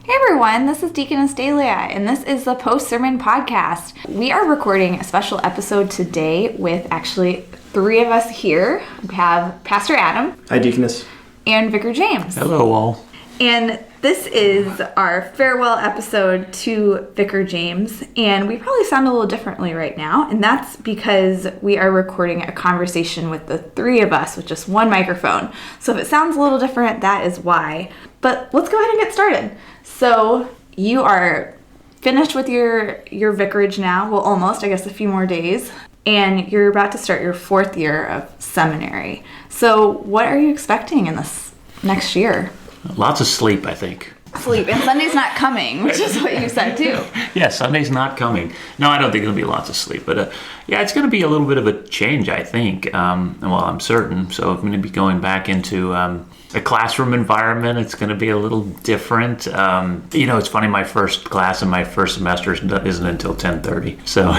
Hey everyone, this is Deaconess Dehlia, and this is the Post-Sermon Podcast. We are recording a special episode today with actually three of us here. We have Pastor Adam. Hi, Deaconess. And Vicar James. Hello, all. And this is our farewell episode to Vicar James, and we probably sound a little differently right now, and that's because we are recording a conversation with the three of us with just one microphone. So if it sounds a little different, that is why. But let's go ahead and get started. So you are finished with your vicarage now, well, almost, I guess a few more days, and you're about to start your fourth year of seminary. So what are you expecting in this next year? Lots of sleep, I think. Sleep. And Sunday's not coming, which is what you said, too. Yeah, Sunday's not coming. No, I don't think it'll be lots of sleep. But yeah, it's going to be a little bit of a change, I think. Well, I'm certain. So I'm going to be going back into a classroom environment. It's going to be a little different. It's funny, my first class in my first semester isn't until 10:30. So...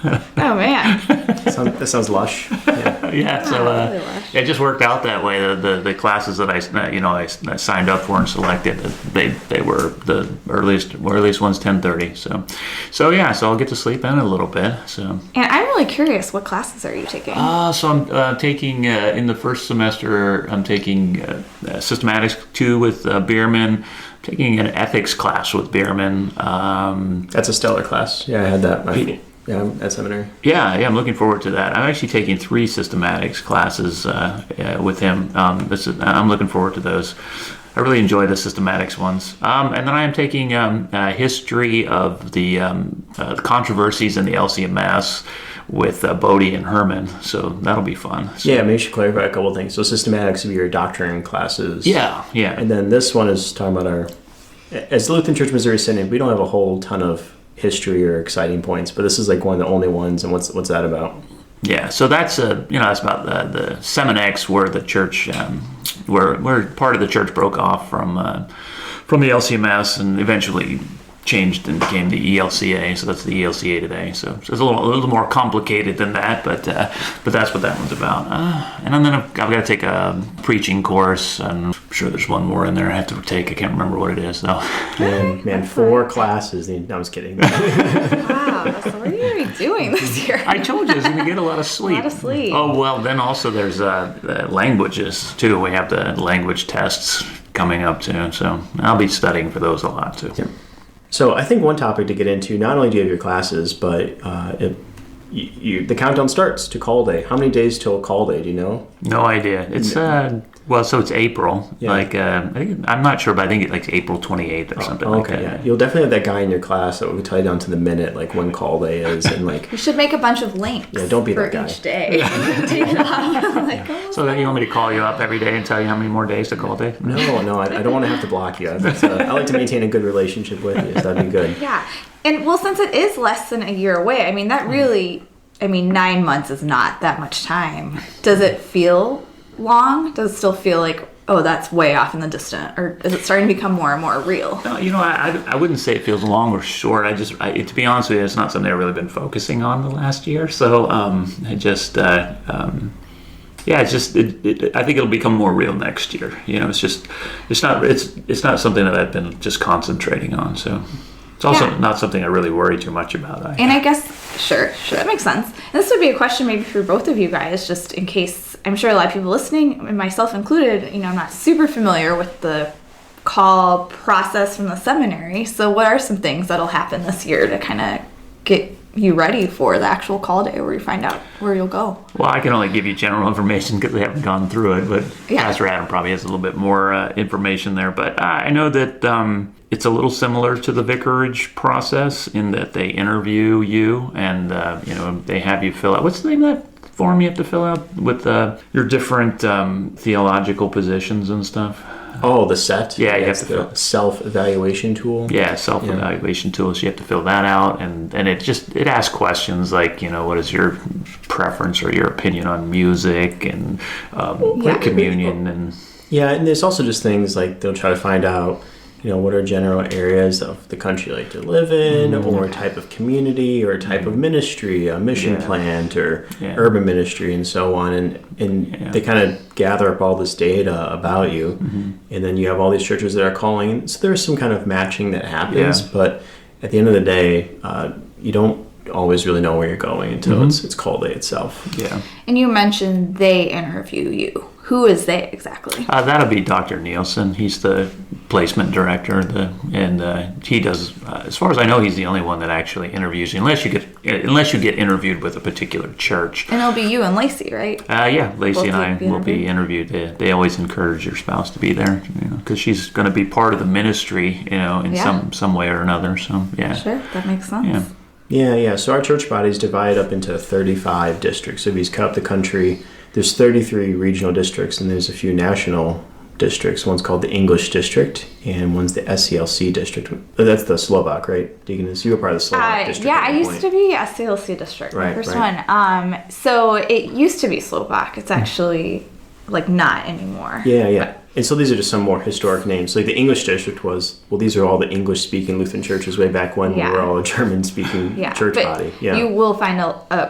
Oh, man. That sounds lush. Yeah, so it just worked out that way. The classes that I signed up for and selected, they were the earliest ones 10:30. So I'll get to sleep in a little bit. So. And I'm really curious, what classes are you taking? So I'm taking in the first semester. I'm taking Systematics 2 with Bierman. Taking an ethics class with Bierman. That's a stellar class. Yeah, I had that. Yeah, at seminary. Yeah, I'm looking forward to that. I'm actually taking 3 systematics classes with him. I'm looking forward to those. I really enjoy the systematics ones. And then I am taking history of the controversies in the LCMS with Bodie and Herman. So that'll be fun. So. Yeah, maybe you should clarify a couple of things. So systematics would be your doctrine classes. Yeah. And then this one is talking about as the Lutheran Church Missouri Synod, we don't have a whole ton of history or exciting points, but this is like one of the only ones. And what's that about? Yeah, so that's that's about the Seminex, where the church, where part of the church broke off from the LCMS and eventually changed and became the ELCA. So that's the ELCA today. So it's a little more complicated than that, but that's what that one's about. And then I've got to take a preaching course, and I'm sure there's one more in there I have to take. I can't remember what it is though. Man, 4 classes. No, I'm just kidding. Wow, so what are you going to be doing this year? I told you I was going to get a lot of sleep. A lot of sleep. Oh, well, then also there's languages too. We have the language tests coming up too, so I'll be studying for those a lot too. Yeah. So I think one topic to get into, not only do you have your classes, but the countdown starts to call day. How many days till call day, do you know? No idea. It's so it's April. Yeah. I'm not sure, but I think it's like April 28th or something like that. Yeah. You'll definitely have that guy in your class that will tell you down to the minute, like when call day is, and like. You should make a bunch of links. Yeah, don't be for that guy. Each day. Take it off. So then you want me to call you up every day and tell you how many more days to call day? No, I don't want to have to block you. I like to maintain a good relationship with you, so that'd be good. Yeah, and well, since it is less than a year away, I mean, 9 months is not that much time. Does it feel long? Does it still feel like, oh, that's way off in the distance? Or is it starting to become more and more real? No, I wouldn't say it feels long or short. To be honest with you, it's not something I've really been focusing on the last year. So I think it'll become more real next year. It's not something that I've been just concentrating on. So it's also not something I really worry too much about. And I guess, sure, that makes sense. And this would be a question maybe for both of you guys, just in case, I'm sure a lot of people listening, and myself included, I'm not super familiar with the call process from the seminary. So what are some things that'll happen this year to kind of get you ready for the actual call day where you find out where you'll go? Well, I can only give you general information because we haven't gone through it, but Pastor Adam probably has a little bit more information there. But I know that it's a little similar to the vicarage process in that they interview you and they have you fill out, what's the name of that form you have to fill out with your different theological positions and stuff? Oh, the set? Yeah, you have to fill self-evaluation tool? Yeah, self-evaluation tool. So you have to fill that out, and it asks questions like, what is your preference or your opinion on music and communion and... Yeah, and there's also just things like they'll try to find out what are general areas of the country you like to live in, or type of community, or type of ministry, a mission plant, or urban ministry, and so on. And they kind of gather up all this data about you, and then you have all these churches that are calling. So there's some kind of matching that happens, but at the end of the day, you don't always really know where you're going until it's call day itself. Yeah. And you mentioned they interview you. Who is they exactly? That'll be Dr. Nielsen. He's the placement director, and he does. As far as I know, he's the only one that actually interviews you, unless you get interviewed with a particular church. And it'll be you and Lacey, right? Yeah, Lacey and I will be interviewed. They always encourage your spouse to be there, because she's going to be part of the ministry, in some way or another. So yeah, sure, that makes sense. Yeah. So our church body is divided up into 35 districts. So if you cut up the country, there's 33 regional districts, and there's a few national districts. One's called the English district, and one's the SCLC district. That's the Slovak, right, Deaconess? You were part of the Slovak district. Yeah, I used to be SCLC district, the first one. So it used to be Slovak. It's actually not anymore. Yeah. And so these are just some more historic names. Like the English district these are all the English-speaking Lutheran churches way back when we were all a German-speaking church body. Yeah, you will find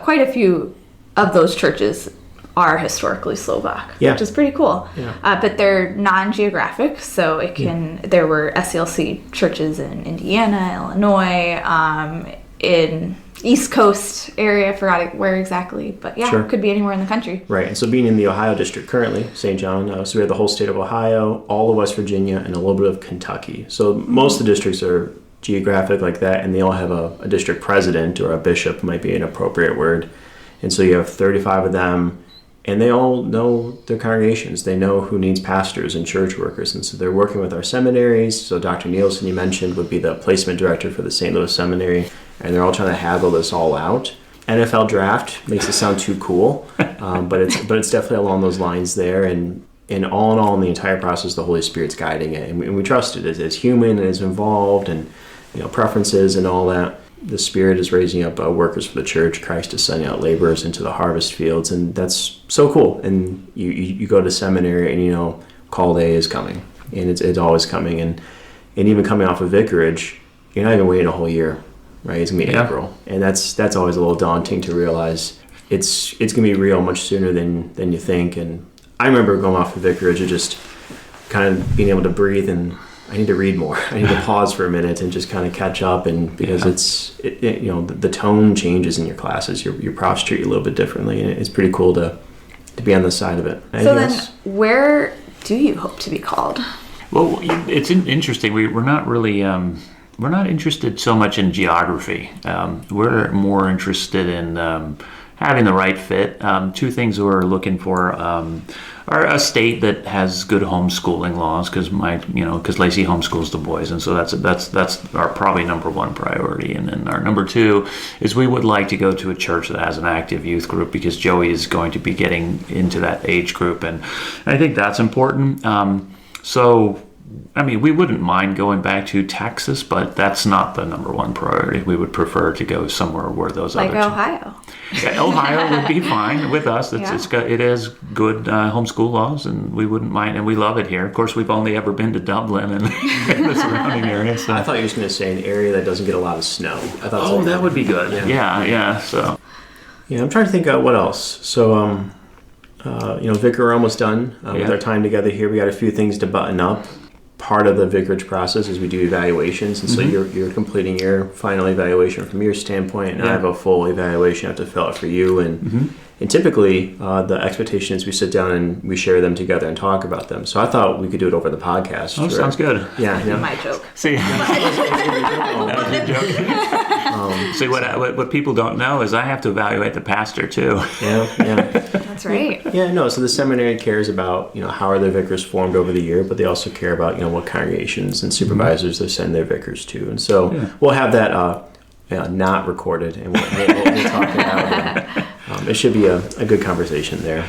quite a few of those churches are historically Slovak, which is pretty cool. Yeah. But they're non-geographic, so it can. There were SCLC churches in Indiana, Illinois, in East Coast area. I forgot where exactly, but it could be anywhere in the country. Right, and so being in the Ohio district currently, St. John, so we have the whole state of Ohio, all of West Virginia, and a little bit of Kentucky. So most of the districts are geographic like that, and they all have a district president, or a bishop might be an appropriate word. And so you have 35 of them. And they all know their congregations. They know who needs pastors and church workers. And so they're working with our seminaries. So Dr. Nielsen, you mentioned, would be the placement director for the St. Louis Seminary. And they're all trying to haggle this all out. NFL draft makes it sound too cool. But it's definitely along those lines there. And all in all, in the entire process, the Holy Spirit's guiding it. And we trust it as human and as involved, and preferences and all that. The Spirit is raising up workers for the church. Christ is sending out laborers into the harvest fields, and that's so cool. And you go to seminary, and call day is coming, and it's always coming. And even coming off of vicarage, you're not even waiting a whole year, right? It's gonna be April, and that's always a little daunting to realize. It's gonna be real much sooner than you think. And I remember going off of vicarage and just kind of being able to breathe, and I need to read more. I need to pause for a minute and just kind of catch up, and because the tone changes in your classes. Your profs treat you a little bit differently, and it's pretty cool to be on the side of it. So then, where do you hope to be called? Well, it's interesting. We're not really we're not interested so much in geography. We're more interested in having the right fit. Two things we're looking for are a state that has good homeschooling laws, because Lacey homeschools the boys, and so that's our probably number one priority. And then our number two is we would like to go to a church that has an active youth group, because Joey is going to be getting into that age group, and I think that's important. We wouldn't mind going back to Texas, but that's not the number one priority. We would prefer to go somewhere where those like Ohio. Ohio would be fine with us. It has good homeschool laws, and we wouldn't mind, and we love it here. Of course, we've only ever been to Dublin and the surrounding area. So. I thought you were going to say an area that doesn't get a lot of snow. I thought that would be good. Yeah. So. Yeah, I'm trying to think what else. So, Vicar, we're almost done with our time together here. We got a few things to button up. Part of the vicarage process is we do evaluations, and so you're completing your final evaluation from your standpoint, and I have a full evaluation I have to fill out for you, and typically the expectation is we sit down and we share them together and talk about them. So I thought we could do it over the podcast. Oh, sounds good. Yeah, my joke. See, see what people don't know is I have to evaluate the pastor too. Yeah. That's right. Yeah, no. So the seminary cares about how are their vicars formed over the year, but they also care about what congregations and supervisors they send their vicars to, and so we'll have that not recorded, and we'll talk about it. It should be a good conversation there.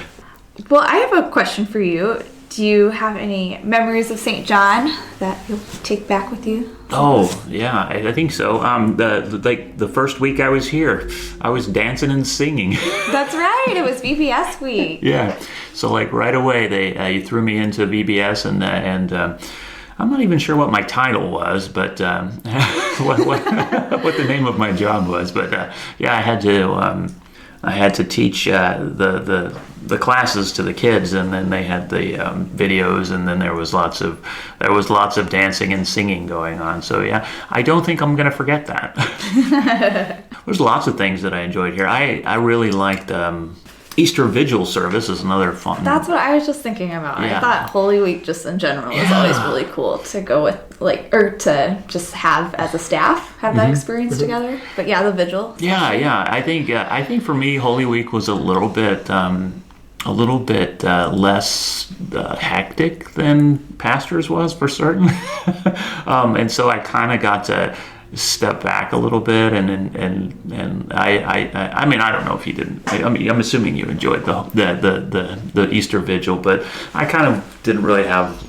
Well, I have a question for you. Do you have any memories of St. John that you'll take back with you? Oh, yeah, I think so. The first week I was here, I was dancing and singing. That's right. It was VBS week. Yeah. So right away, you threw me into VBS, and I'm not even sure what my title was, but what the name of my job was. But yeah, I had to teach the classes to the kids, and then they had the videos, and then there was lots of dancing and singing going on. So yeah, I don't think I'm going to forget that. There's lots of things that I enjoyed here. I really liked Easter Vigil service is another fun. That's what I was just thinking about. Yeah. I thought Holy Week just in general is always really cool to go with, like, or to just have as a staff, have that experience together. But yeah, the Vigil. Yeah. I think for me, Holy Week was a little bit less hectic than Pastors was for certain. And so I kind of got to step back a little bit, and I mean, I don't know if you didn't. I mean, I'm assuming you enjoyed the Easter Vigil, but I kind of didn't really have.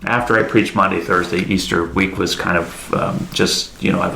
After I preached Monday, Thursday, Easter week was kind of just, you know, I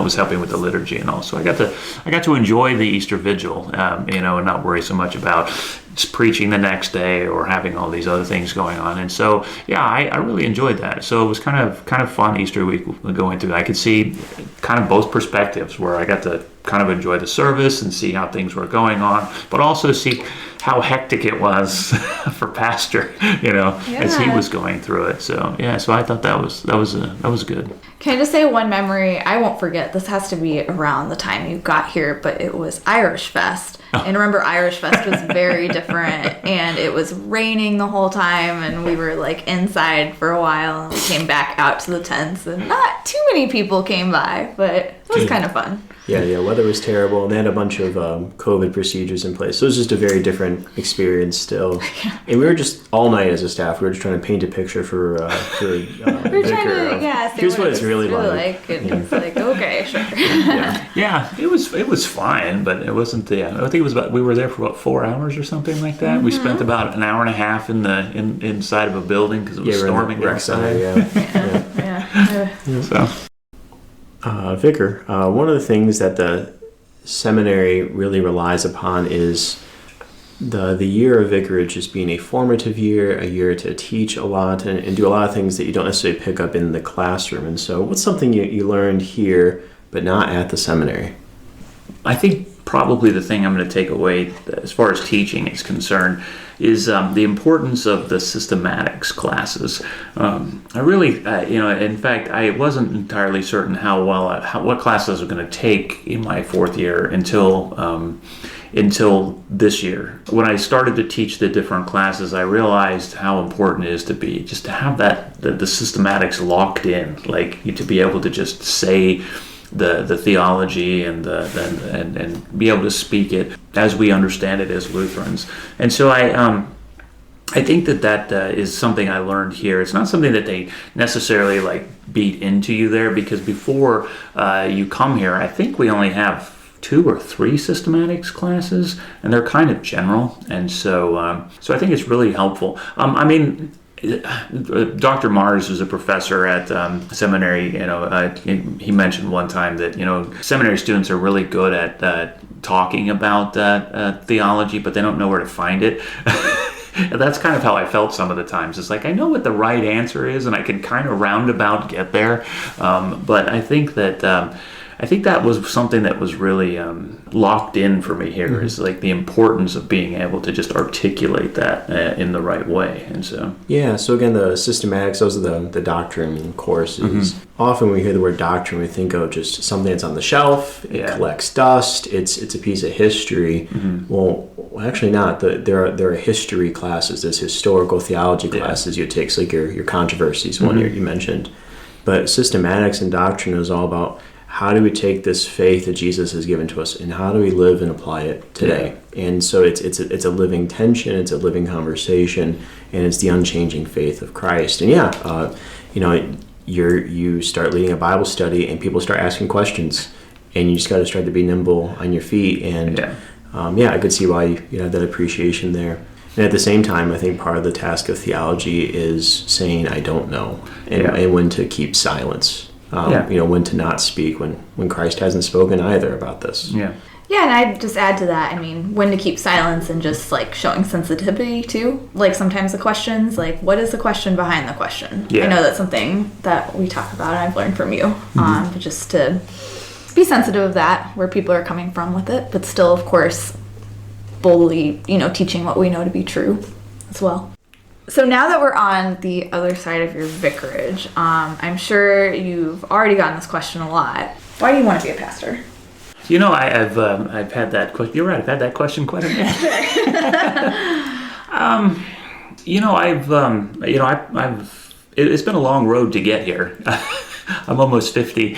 was helping with the liturgy and all, so I got to enjoy the Easter Vigil, you know, and not worry so much about just preaching the next day or having all these other things going on. And so, yeah, I really enjoyed that. So it was kind of fun Easter week going through. I could see kind of both perspectives, where I got to kind of enjoy the service and see how things were going on, but also see how hectic it was for Pastor, you know, as he was going through it. So yeah, so I thought that was good. Can I just say one memory I won't forget? This has to be around the time you got here, but it was Irish Fest. And remember, Irish Fest was very different, and it was raining the whole time, and we were like inside for a while, and we came back out to the tents, and not too many people came by, but it was kind of fun. Yeah, weather was terrible, and they had a bunch of COVID procedures in place. So it was just a very different experience still. And we were just, all night as a staff, we were just trying to paint a picture for Vicar. Here's what it's really like. And it's like, okay, sure. Yeah, it was fine, but it wasn't I think it was we were there for about 4 hours or something like that. We spent about an hour and a half inside of a building because it was storming outside. So. Vicar, one of the things that the seminary really relies upon is the year of vicarage as being a formative year, a year to teach a lot and do a lot of things that you don't necessarily pick up in the classroom. And so what's something you learned here but not at the seminary? I think probably the thing I'm going to take away as far as teaching is concerned is the importance of the systematics classes. I really, in fact, I wasn't entirely certain what classes I was going to take in my fourth year until this year. When I started to teach the different classes, I realized how important it is to have the systematics locked in, like to be able to just say the theology and be able to speak it as we understand it as Lutherans. And so I think that is something I learned here. It's not something that they necessarily like beat into you there, because before you come here, I think we only have 2 or 3 systematics classes, and they're kind of general. And so I think it's really helpful. I mean, Dr. Mars was a professor at seminary. He mentioned one time that seminary students are really good at talking about theology, but they don't know where to find it. And that's kind of how I felt some of the times. It's like I know what the right answer is, and I can kind of roundabout get there. But I think that was something that was really locked in for me here, is like the importance of being able to just articulate that in the right way. And so so again, the systematics, those are the doctrine courses. Often when we hear the word doctrine, we think of just something that's on the shelf, it collects dust, it's a piece of history. Well, actually not. There are history classes, there's historical theology classes you take, so like your controversies one you mentioned. But systematics and doctrine is all about how do we take this faith that Jesus has given to us, and how do we live and apply it today? And so it's a living tension, it's a living conversation, and it's the unchanging faith of Christ. And you start leading a Bible study, and people start asking questions, and you just got to start to be nimble on your feet. And I could see why you have that appreciation there. And at the same time, I think part of the task of theology is saying I don't know, and when to keep silence. When to not speak when Christ hasn't spoken either about this. Yeah, and I'd just add to that, I mean, when to keep silence and just, like, showing sensitivity, too. Like, sometimes the questions, like, what is the question behind the question? Yeah. I know that's something that we talk about and I've learned from you. But just to be sensitive of that, where people are coming from with it, but still, of course, boldly, teaching what we know to be true as well. So now that we're on the other side of your vicarage, I'm sure you've already gotten this question a lot. Why do you want to be a pastor? I've had that question. You're right. I've had that question quite a bit. It's been a long road to get here. I'm almost 50.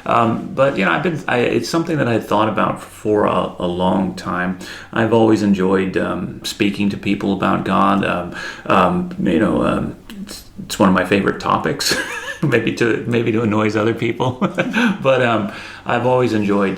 But it's something that I've thought about for a long time. I've always enjoyed speaking to people about God. It's one of my favorite topics. maybe to annoy other people, but I've always enjoyed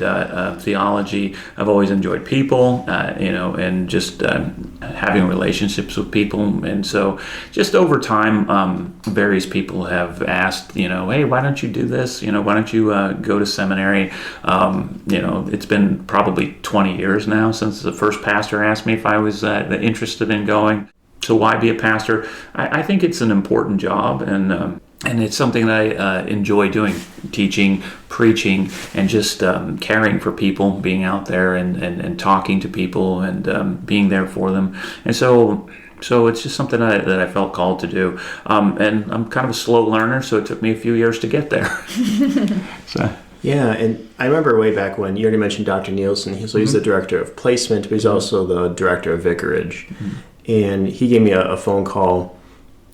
theology. I've always enjoyed people, and just having relationships with people. And so, just over time, various people have asked, hey, why don't you do this? Why don't you go to seminary? It's been probably 20 years now since the first pastor asked me if I was interested in going. So why be a pastor? I think it's an important job, and it's something that I enjoy doing, teaching, preaching, and just caring for people, being out there and talking to people and being there for them. And so it's just something that I felt called to do. And I'm kind of a slow learner, so it took me a few years to get there. So. Yeah, and I remember way back when, you already mentioned Dr. Nielsen. He's the director of placement, but he's also the director of vicarage. And he gave me a phone call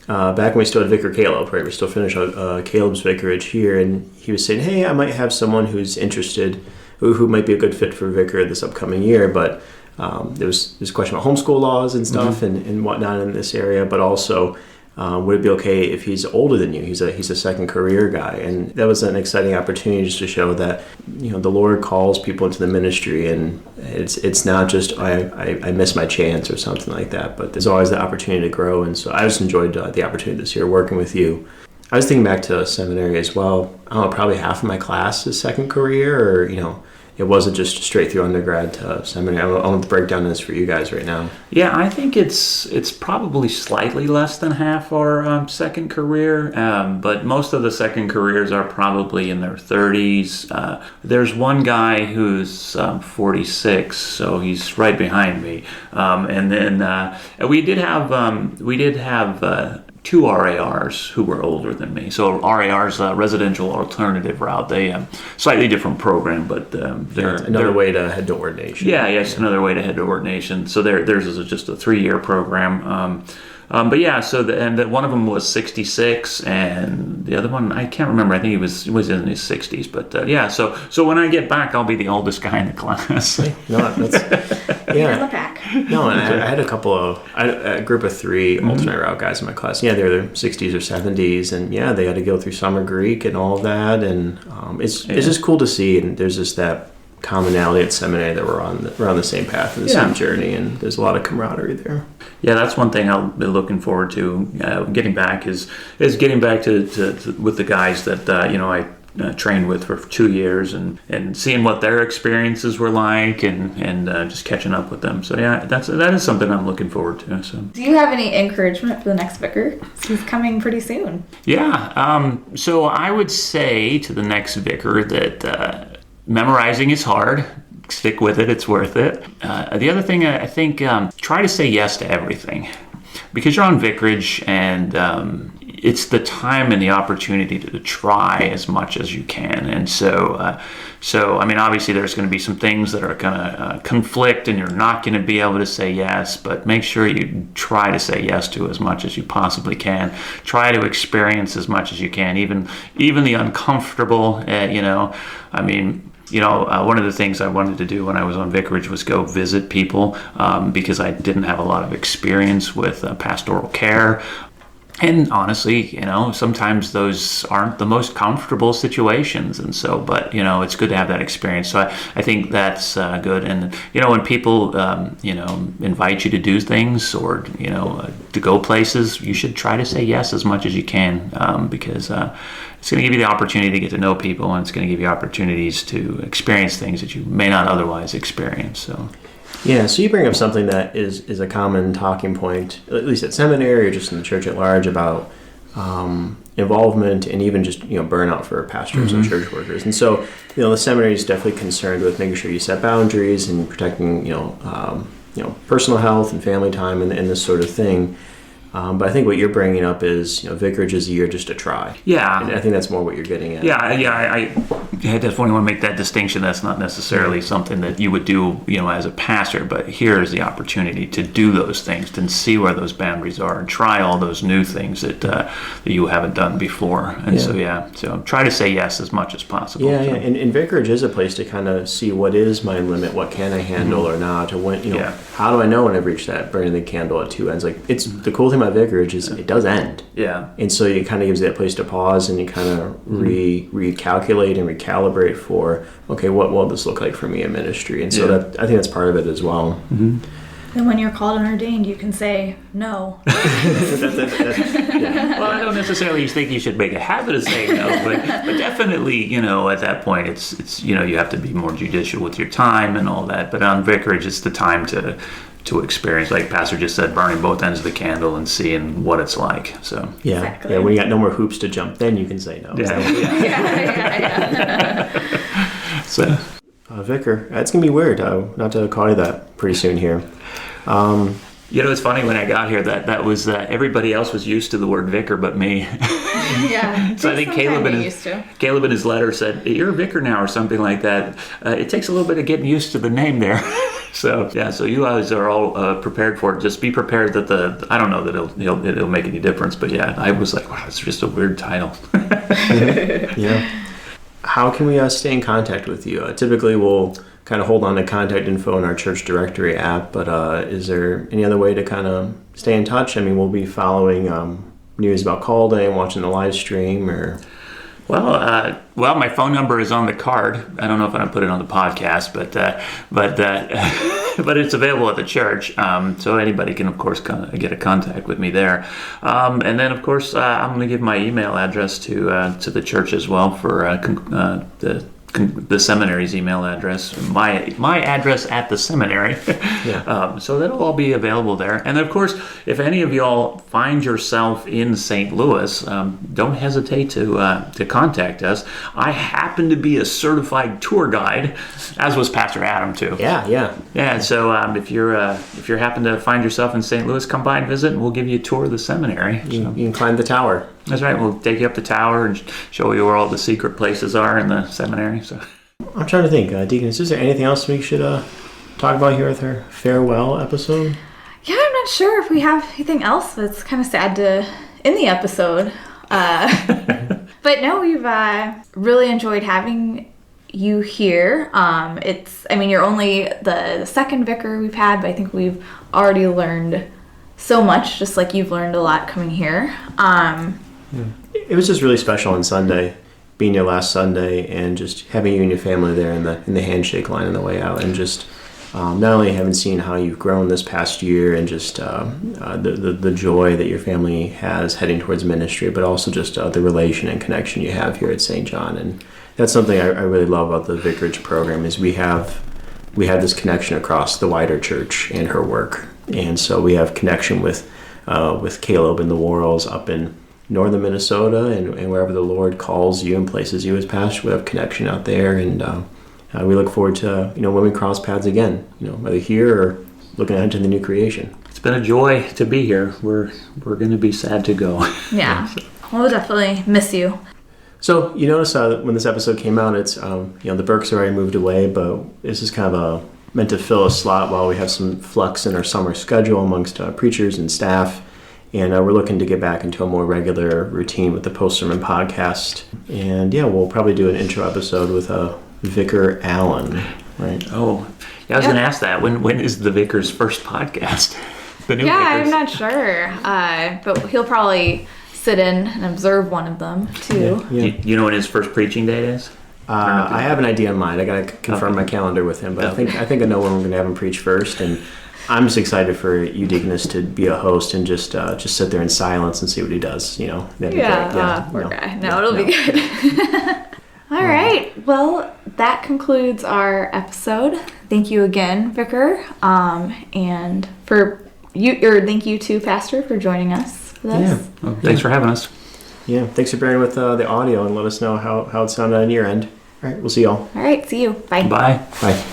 back when we still had Vicar Caleb, right? We still finished Caleb's vicarage here, and he was saying, hey, I might have someone who's interested, who might be a good fit for vicar this upcoming year, but there was this question about homeschool laws and stuff and whatnot in this area, but also would it be okay if he's older than you? He's a second career guy, and that was an exciting opportunity just to show that the Lord calls people into the ministry, and it's not just I missed my chance or something like that, but there's always the opportunity to grow. And so I just enjoyed the opportunity this year working with you. I was thinking back to seminary as well. I don't know, probably half of my class is second career, or it wasn't just straight through undergrad to seminary. I don't know what the breakdown is for you guys right now. Yeah, I think it's probably slightly less than half our second career, but most of the second careers are probably in their 30s. There's one guy who's 46, so he's right behind me. And then we did have two RARs who were older than me. So RAR's residential alternative route. They slightly different program, but they're another way to head to ordination. Yes, another way to head to ordination. So theirs is just a 3-year program. But yeah, one of them was 66, and the other one I can't remember. I think he was in his 60s. But yeah, so when I get back, I'll be the oldest guy in the class. No, that's You're in the pack. No, and I had a group of 3 alternate route guys in my class. Yeah, they're their 60s or 70s, and yeah, they had to go through summer Greek and all of that, and it's just cool to see. And there's just that commonality at seminary that we're on the same path and the same journey, and there's a lot of camaraderie there. Yeah, that's one thing I'll be looking forward to getting back is getting back to with the guys that I trained with for 2 years and seeing what their experiences were like and just catching up with them. So yeah, that is something I'm looking forward to. So do you have any encouragement for the next vicar? He's coming pretty soon. Yeah. So I would say to the next vicar that memorizing is hard. Stick with it. It's worth it. The other thing, I think, try to say yes to everything. Because you're on vicarage, and it's the time and the opportunity to try as much as you can. And so I mean, obviously there's going to be some things that are going to conflict, and you're not going to be able to say yes, but make sure you try to say yes to as much as you possibly can. Try to experience as much as you can, even the uncomfortable, I mean, one of the things I wanted to do when I was on vicarage was go visit people because I didn't have a lot of experience with pastoral care. And honestly, sometimes those aren't the most comfortable situations. And so, but, it's good to have that experience. So I think that's good. And, when people, invite you to do things or, to go places, you should try to say yes as much as you can, because it's going to give you the opportunity to get to know people, and it's going to give you opportunities to experience things that you may not otherwise experience. So. Yeah, so you bring up something that is a common talking point, at least at seminary or just in the church at large, about involvement and even just burnout for pastors and church workers. And so the seminary is definitely concerned with making sure you set boundaries and protecting personal health and family time and this sort of thing. But I think what you're bringing up is, vicarage is a year just to try. Yeah. And I think that's more what you're getting at. Yeah, I definitely want to make that distinction. That's not necessarily something that you would do, as a pastor, but here is the opportunity to do those things and see where those boundaries are and try all those new things that you haven't done before. And so try to say yes as much as possible. Yeah, yeah. And vicarage is a place to kind of see what is my limit, what can I handle or not, or when, how do I know when I've reached that burning the candle at two ends? Like, it's the cool thing about vicarage is it does end. Yeah. And so it kind of gives you that place to pause and you kind of recalculate and recalibrate for, okay, what will this look like for me in ministry? And so I think that's part of it as well. And when you're called and ordained, you can say no. Well, I don't necessarily think you should make a habit of saying no, but definitely, at that point, it's you have to be more judicial with your time and all that. But on vicarage, it's the time to experience, like Pastor just said, burning both ends of the candle and seeing what it's like. So Exactly. When you got no more hoops to jump, then you can say no. Yeah. So, Vicar, it's gonna be weird not to call you that pretty soon here. it's funny, when I got here that was everybody else was used to the word vicar but me. Yeah. So I think Caleb in his letter said, "You're a vicar now," or something like that. It takes a little bit of getting used to the name there. So you guys are all prepared for it. Just be prepared that I don't know that it'll make any difference, but I was like, wow, it's just a weird title. Yeah. How can we stay in contact with you? Typically, we'll kind of hold on to contact info in our church directory app, but is there any other way to kind of stay in touch? I mean, we'll be following news about Call Day and watching the live stream, or... Well, my phone number is on the card. I don't know if I put it on the podcast, but it's available at the church, so anybody can, of course, get a contact with me there. And then, of course, I'm going to give my email address to the church as well for the seminary's email address, my address at the seminary. So that'll all be available there. And of course, if any of y'all find yourself in St. Louis, don't hesitate to contact us. I happen to be a certified tour guide, as was Pastor Adam too. Yeah. So if you happen to find yourself in St. Louis, come by and visit, and we'll give you a tour of the seminary. You can climb the tower. That's right. We'll take you up the tower and show you where all the secret places are in the seminary. So, I'm trying to think, Deaconess, is there anything else we should talk about here with our farewell episode? Yeah, I'm not sure if we have anything else that's kind of sad to end the episode. But no, we've really enjoyed having you here. You're only the second vicar we've had, but I think we've already learned so much, just like you've learned a lot coming here. It was just really special on Sunday, being your last Sunday, and just having you and your family there in the handshake line on the way out, and just not only having seen how you've grown this past year, and just the joy that your family has heading towards ministry, but also just the relation and connection you have here at St. John. And that's something I really love about the vicarage program, is we have this connection across the wider church and her work. And so we have connection with Caleb and the Worrells up in northern Minnesota, and wherever the Lord calls you and places you as pastor, we have connection out there. And we look forward to when we cross paths again, whether here or looking ahead to the new creation. It's been a joy to be here. We're going to be sad to go. Yeah, we'll definitely miss you. So you notice when this episode came out, it's the Burks already moved away, but this is kind of meant to fill a slot while we have some flux in our summer schedule amongst preachers and staff. And we're looking to get back into a more regular routine with the post-sermon podcast. And we'll probably do an intro episode with Vicar Allen, right? Oh, yeah, I was going to ask that. When is the Vicar's first podcast? The new Yeah, vicars. I'm not sure. But he'll probably sit in and observe one of them too. Yeah. You know when his first preaching date is? I have an idea in mind. I gotta confirm my calendar with him, but I think I know when we're gonna have him preach first, and I'm just excited for you, Deaconess, to be a host and just sit there in silence and see what he does. You know, that'd be great. Poor guy. No, it'll be good. All right. Well, that concludes our episode. Thank you again, Vicar, and thank you to Pastor for joining us for this. Yeah. Well, thanks for having us. Yeah. Thanks for bearing with the audio and let us know how it sounded on your end. All right. We'll see y'all. All right. See you. Bye. Bye. Bye.